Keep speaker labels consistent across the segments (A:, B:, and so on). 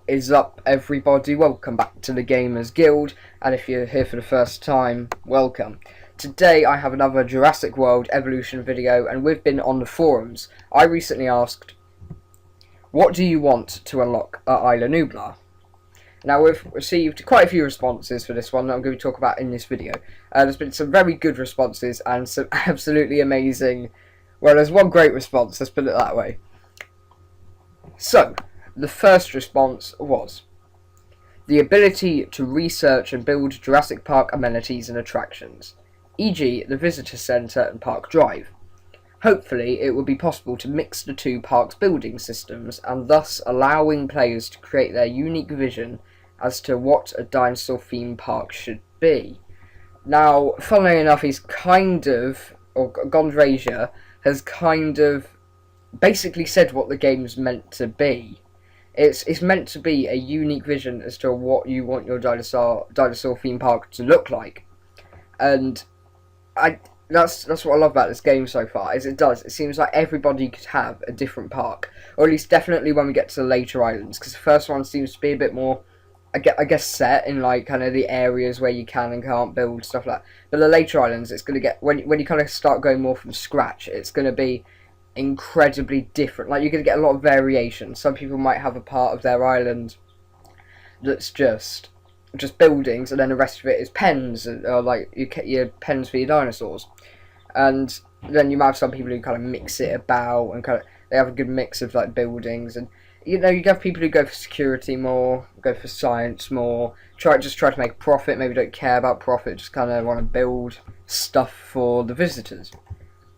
A: What is up, everybody? Welcome back to the Gamers Guild, and if you're here for the first time, welcome. Today I have another Jurassic World evolution video, and we've been on the forums. I recently asked, what do you want to unlock at ISLA NUBLAR? Now we've received quite a few responses for this one that I'm going to talk about in this video. There's been some very good responses and some absolutely amazing, well, there's one great response, let's put it that way. So, the first response was the ability to research and build Jurassic Park amenities and attractions, e.g. the Visitor Centre and Park Drive. Hopefully it will be possible to mix the two parks' building systems and thus allowing players to create their unique vision as to what a dinosaur theme park should be. Now, funnily enough, Gondrasia has kind of basically said what the game's meant to be. It's meant to be a unique vision as to what you want your dinosaur theme park to look like, and that's what I love about this game so far. Is it seems like everybody could have a different park, or at least definitely when we get to the later islands, because the first one seems to be a bit more, I guess, set in like kind of the areas where you can and can't build stuff like that. But the later islands, it's going to get when you kind of start going more from scratch, it's going to be incredibly different. Like, you're going to get a lot of variation. Some people might have a part of their island that's just buildings, and then the rest of it is pens, or like your pens for your dinosaurs. And then you might have some people who kind of mix it about, and kind of they have a good mix of like buildings, and you have people who go for security more, go for science more, try to make a profit, maybe don't care about profit, just kind of want to build stuff for the visitors.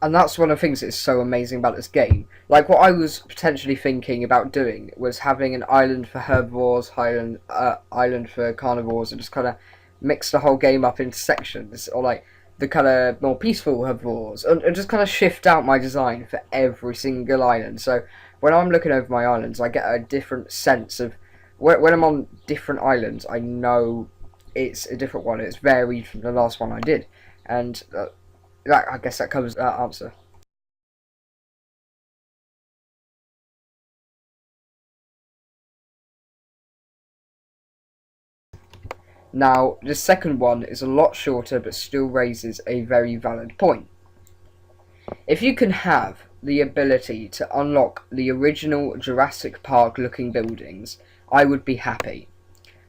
A: And that's one of the things that's so amazing about this game. Like, what I was potentially thinking about doing was having an island for herbivores, island for carnivores, and just kind of mix the whole game up into sections, or like the kind of more peaceful herbivores, and just kind of shift out my design for every single island. So when I'm looking over my islands, I get a different sense of when I'm on different islands. I know it's a different one. It's varied from the last one I did, and I guess that covers that answer. Now, the second one is a lot shorter but still raises a very valid point. If you can have the ability to unlock the original Jurassic Park looking buildings, I would be happy.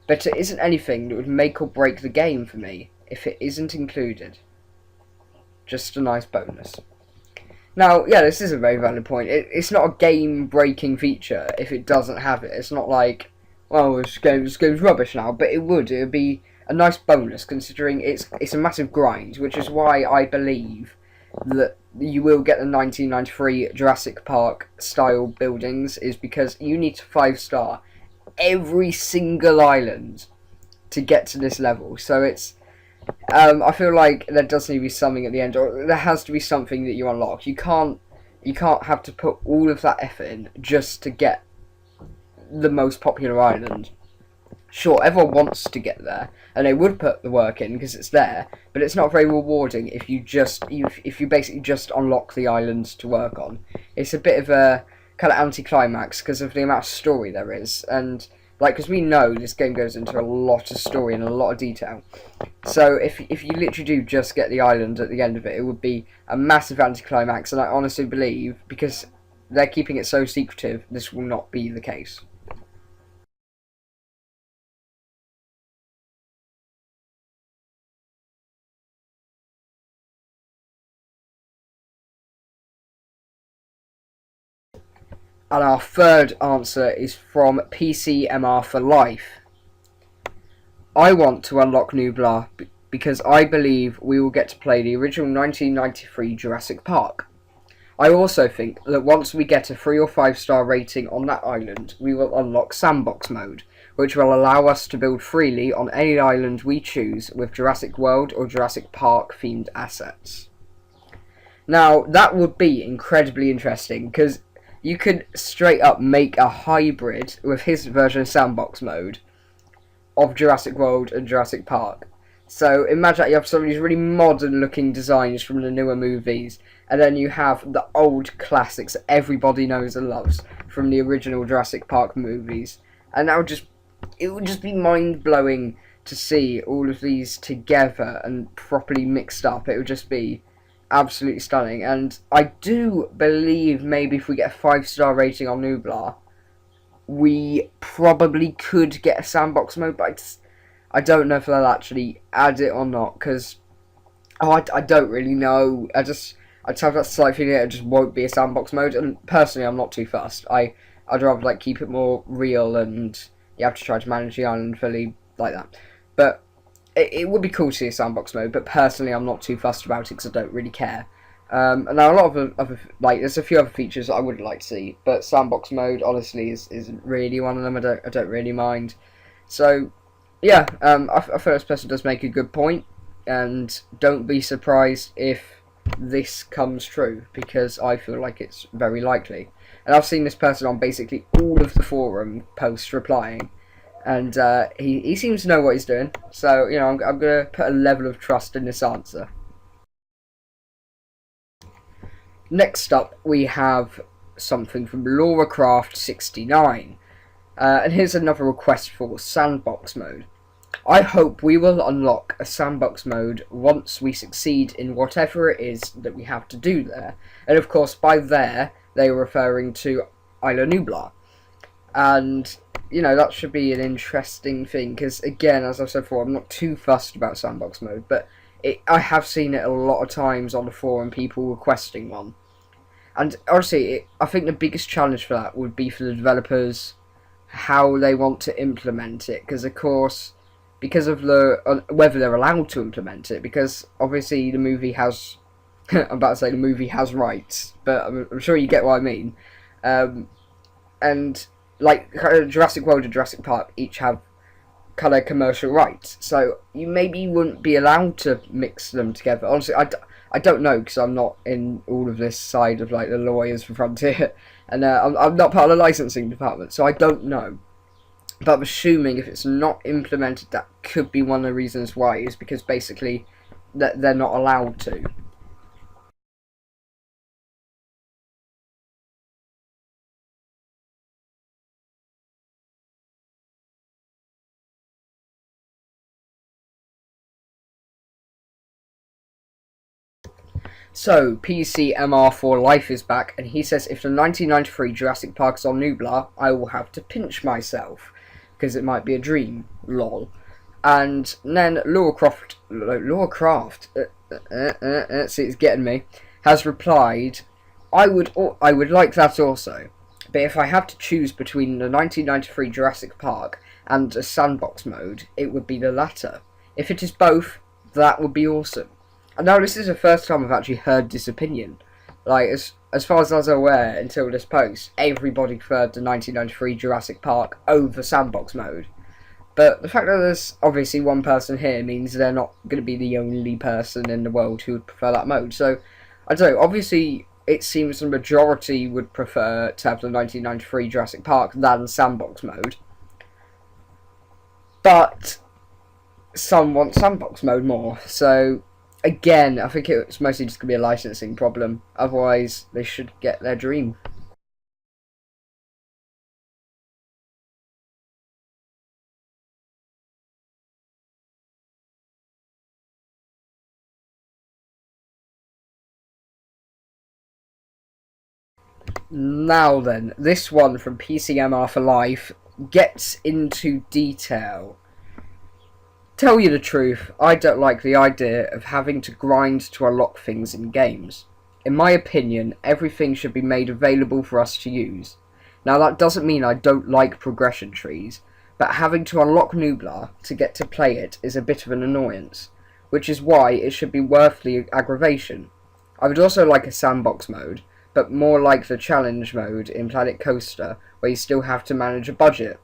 A: But it isn't anything that would make or break the game for me if it isn't included. Just a nice bonus. Now, yeah, this is a very valid point. It's not a game-breaking feature if it doesn't have it. It's not like, well, this game's rubbish now, but it would be a nice bonus, considering it's a massive grind, which is why I believe that you will get the 1993 Jurassic Park style buildings, is because you need to 5-star every single island to get to this level. So it's I feel like there does need to be something at the end, or there has to be something that you unlock. You can't have to put all of that effort in just to get the most popular island. Sure, everyone wants to get there, and they would put the work in because it's there, but it's not very rewarding if you basically just unlock the islands to work on. It's a bit of a kind of anticlimax because of the amount of story there is, and because we know this game goes into a lot of story and a lot of detail. So if you literally do just get the island at the end of it, it would be a massive anticlimax, and I honestly believe, because they're keeping it so secretive, this will not be the case. And our third answer is from PCMR for Life. I want to unlock Nublar because I believe we will get to play the original 1993 Jurassic Park. I also think that once we get a 3 or 5-star rating on that island, we will unlock Sandbox mode, which will allow us to build freely on any island we choose with Jurassic World or Jurassic Park themed assets. Now, that would be incredibly interesting, because you could straight up make a hybrid with his version of Sandbox mode of Jurassic World and Jurassic Park. So imagine you have some of these really modern looking designs from the newer movies, and then you have the old classics that everybody knows and loves from the original Jurassic Park movies, and it would just be mind blowing to see all of these together and properly mixed up. It would just be absolutely stunning. And I do believe maybe if we get a 5-star rating on Nublar, we probably could get a sandbox mode, but I don't know if they'll actually add it or not, because I don't really know. I just have that slight feeling it just won't be a sandbox mode, and personally I'm not too fussed. I'd rather like keep it more real, and you have to try to manage the island fully like that. But it would be cool to see a sandbox mode, but personally I'm not too fussed about it because I don't really care. And now a lot of other, like, there's a few other features that I would like to see, but sandbox mode honestly isn't really one of them. I don't really mind. So yeah, I feel this person does make a good point, and don't be surprised if this comes true, because I feel like it's very likely. And I've seen this person on basically all of the forum posts replying, and he seems to know what he's doing. So, you know, I'm going to put a level of trust in this answer. Next up, we have something from LauraCraft69, and here's another request for sandbox mode. I hope we will unlock a sandbox mode once we succeed in whatever it is that we have to do there. And of course, by there, they were referring to ISLA NUBLAR. And, you know, that should be an interesting thing, because again, as I've said before, I'm not too fussed about sandbox mode, but I have seen it a lot of times on the forum, people requesting one. And honestly, I think the biggest challenge for that would be for the developers, how they want to implement it, because of course, because of the whether they're allowed to implement it, because obviously the movie has I'm about to say the movie has rights, but I'm sure you get what I mean. And like Jurassic World and Jurassic Park each have kind of commercial rights, so you maybe wouldn't be allowed to mix them together. Honestly, I don't know, because I'm not in all of this side of like the lawyers for Frontier, and I'm not part of the licensing department, so I don't know. But I'm assuming if it's not implemented, that could be one of the reasons why, is because basically that they're not allowed to. So, PCMR for Life is back, and he says if the 1993 Jurassic Park is on Nublar, I will have to pinch myself, because it might be a dream, lol. And then LauraCraft, see, it's getting me, has replied, I would like that also, but if I have to choose between the 1993 Jurassic Park and a sandbox mode, it would be the latter. If it is both, that would be awesome. And now this is the first time I've actually heard this opinion. Like, as far as I was aware until this post, everybody preferred the 1993 Jurassic Park over sandbox mode. But the fact that there's obviously one person here means they're not going to be the only person in the world who would prefer that mode. So, I don't know, obviously it seems the majority would prefer to have the 1993 Jurassic Park than sandbox mode. But some want sandbox mode more, so again, I think it's mostly just going to be a licensing problem. Otherwise, they should get their dream. Now then, this one from PCMR for Life gets into detail. Tell you the truth, I don't like the idea of having to grind to unlock things in games. In my opinion, everything should be made available for us to use. Now that doesn't mean I don't like progression trees, but having to unlock Nublar to get to play it is a bit of an annoyance, which is why it should be worth the aggravation. I would also like a sandbox mode, but more like the challenge mode in Planet Coaster, where you still have to manage a budget.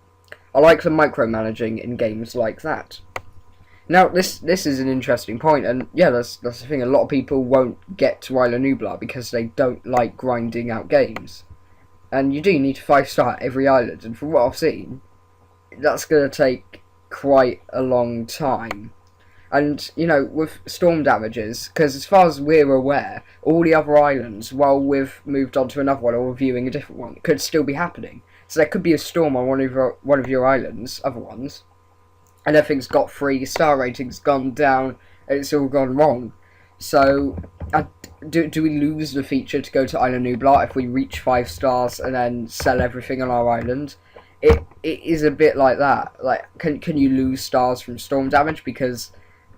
A: I like the micromanaging in games like that. Now, this is an interesting point, and yeah, that's the thing. A lot of people won't get to ISLA NUBLAR because they don't like grinding out games. And you do need to 5-star every island, and from what I've seen, that's going to take quite a long time. And, you know, with storm damages, because as far as we're aware, all the other islands, while we've moved on to another one or reviewing a different one, could still be happening. So there could be a storm on one of your islands, other ones, and everything's got free, star rating's gone down, and it's all gone wrong. So, do we lose the feature to go to Isla Nublar if we reach 5 stars and then sell everything on our island? It is a bit like that. Like, can you lose stars from storm damage? Because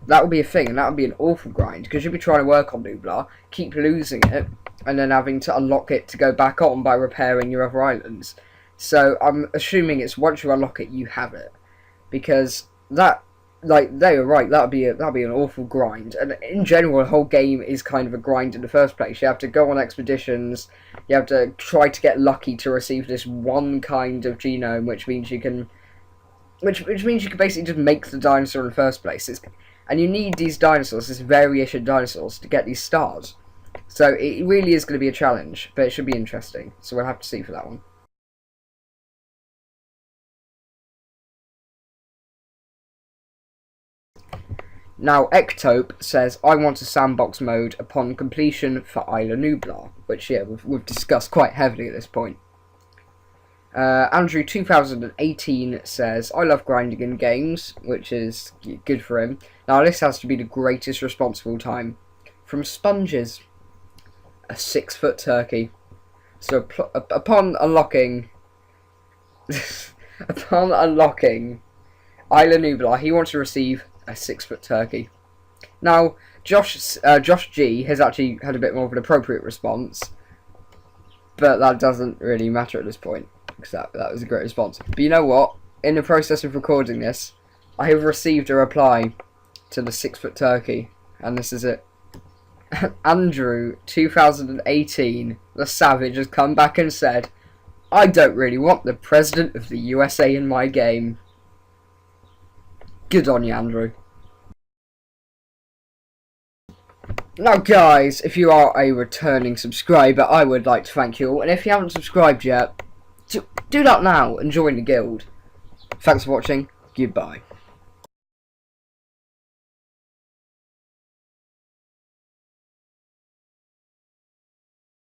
A: that would be a thing, and that would be an awful grind, because you'd be trying to work on Nublar, keep losing it, and then having to unlock it to go back on by repairing your other islands. So I'm assuming it's once you unlock it, you have it, because that, like, they were right, that'd be an awful grind. And in general, the whole game is kind of a grind in the first place. You have to go on expeditions, you have to try to get lucky to receive this one kind of genome, which means you can, which means you can basically just make the dinosaur in the first place. And you need these dinosaurs, this variation of dinosaurs, to get these stars. So it really is going to be a challenge, but it should be interesting. So we'll have to see for that one. Now, Ectope says, I want a sandbox mode upon completion for Isla Nublar, which, yeah, we've discussed quite heavily at this point. Andrew 2018 says, I love grinding in games, which is good for him. Now, this has to be the greatest responsible time. From Sponges, a 6-foot turkey. So, upon unlocking... upon unlocking Isla Nublar, he wants to receive a 6-foot turkey. Now, Josh G has actually had a bit more of an appropriate response, but that doesn't really matter at this point, because that was a great response. But you know what? In the process of recording this, I have received a reply to the 6-foot turkey, and this is it. Andrew 2018, the savage, has come back and said, I don't really want the president of the USA in my game. Good on you, Andrew. Now guys, if you are a returning subscriber, I would like to thank you all, and if you haven't subscribed yet, do that now and join the guild. Thanks for watching, goodbye.